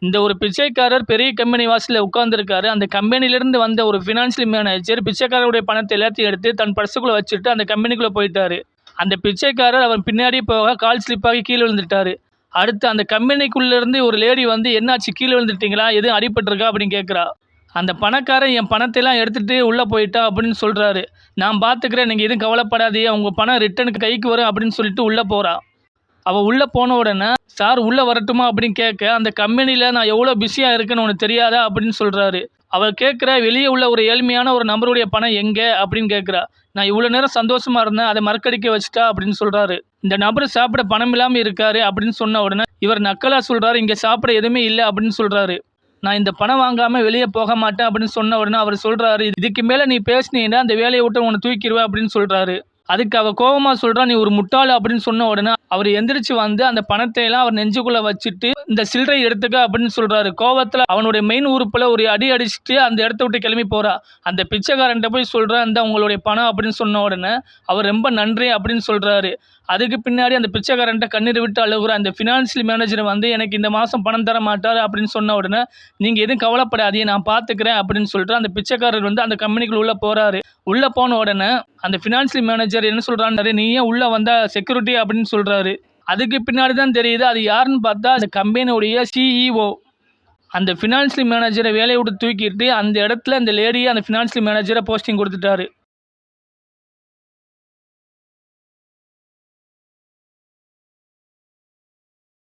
இந்த ஒரு பிச்சைக்காரர் பெரிய கம்பெனி வாசல்ல உட்கார்ந்திருக்காரு. அந்த கம்பெனியிலிருந்து வந்த ஒரு ஃபினான்ஷியல் மேனேஜர் பிச்சைக்காரருடைய பணத்த எல்லாத்தையும் எடுத்து தன் பர்ஸுக்குள்ள வச்சுட்டு அந்த கம்பெனிக்குள்ள போயிட்டாரு. அந்த பிச்சைக்காரர் அவர் பின்னாடி போக கால் ஸ்லிப் ஆகி கீழ விழுந்துட்டாரு. அடுத்து அந்த கம்பெனிக்குள்ள இருந்து ஒரு லேடி வந்து, "என்னாச்சு கீழ விழுந்துட்டீங்களா? எதுவும் அடிபட்டுருக்கா?" அப்படின்னு கேட்கிறா. அந்த பணக்காரன் என் பணத்தையெல்லாம் எடுத்துட்டு உள்ள போயிட்டான் அப்படின்னு சொல்றாரு. "நான் பார்த்துக்கிறேன். நீங்க எதுவும் கவலைப்படாதீங்க. உங்க பணம் ரிட்டர்னுக்கு கைக்கு வரும்" அப்படின்னு சொல்லிட்டு உள்ள போறா. அவ உள்ள போன உடனே, "சார் உள்ள வரட்டுமா?" அப்படின்னு கேட்க, "அந்த கம்பெனில நான் எவ்வளோ பிஸியா இருக்கேன்னு உனக்கு தெரியாதா?" அப்படின்னு சொல்றாரு. அவ கேட்கிறா, "வெளிய உள்ள ஒரு ஏழ்மையான ஒரு நபருடைய பணம் எங்க?" அப்படின்னு கேட்கிறா. "நான் இவ்வளோ நேரம் சந்தோஷமா இருந்தேன். அத மறக்கடிக்க வச்சுட்டா" அப்படின்னு சொல்றாரு. இந்த நபர் சாப்பிட பணம் இல்லாம இருக்காரு அப்படின்னு சொன்ன உடனே, இவர் நக்கலா சொல்றாரு, "இங்க சாப்பிட எதுவுமே இல்ல" அப்படின்னு சொல்றாரு. "நான் இந்த பணம் வாங்காம வெளிய போக மாட்டேன்" அப்படின்னு சொன்ன உடனே அவர் சொல்றாரு, "இதுக்கு மேல நீ பேசுனீன்னா அந்த வேலைய விட்டு உன்ன தூக்கிருவேன்" அப்படின்னு சொல்றாரு. அதுக்கு அவ கோவமா சொல்றா, "நீ ஒரு முட்டாளு" அப்படின்னு சொன்ன உடனே அவர் எந்திரிச்சு வந்து அந்த பணத்தை எல்லாம் அவர் நெஞ்சுக்குள்ள வச்சுட்டு, "இந்த சில்லறை எடுத்துக்க" அப்படின்னு சொல்றாரு. கோவத்துல அவனுடைய மெயின் உறுப்புல ஒரு அடி அடிச்சுட்டு அந்த இடத்த விட்டு கிளம்பி போறா. அந்த பிச்சைக்காரன்ட்ட போய் சொல்றா, "இந்தா உங்களுடைய பணம்" அப்படின்னு சொன்ன உடனே அவர் ரொம்ப நன்றி அப்படின்னு சொல்றாரு. அதுக்கு பின்னாடி அந்த பிச்சைக்காரன்ட்ட கண்ணீர் விட்டு அழுகுறா. அந்த ஃபினான்ஷியல் மேனேஜர் வந்து, "எனக்கு இந்த மாசம் பணம் தர மாட்டாரு" அப்படின்னு சொன்ன உடனே, "நீங்க எதுவும் கவலைப்படாதீங்க, நான் பார்த்துக்கிறேன்" அப்படின்னு சொல்லிட்டு அந்த பிச்சைக்காரர் வந்து அந்த கம்பெனிக்குள்ள உள்ள போறாரு. உள்ள போன உடனே அந்த ஃபினான்ஷியல் மேனேஜர் என்ன சொல்றாரு, "நீ ஏன் உள்ள வந்த? செக்யூரிட்டி" அப்படின்னு சொல்றாரு. அதுக்கு பின்னாடி தான் தெரியுது அது யாருன்னு பார்த்தா அந்த கம்பெனியுடைய சிஇஓ. அந்த ஃபினான்ஷியல் மேனேஜரை வேலைய விட்டு தூக்கிட்டு அந்த இடத்துல அந்த லேடிய அந்த ஃபினான்ஷியல் மேனேஜரை போஸ்டிங் குடுத்துட்டாரு.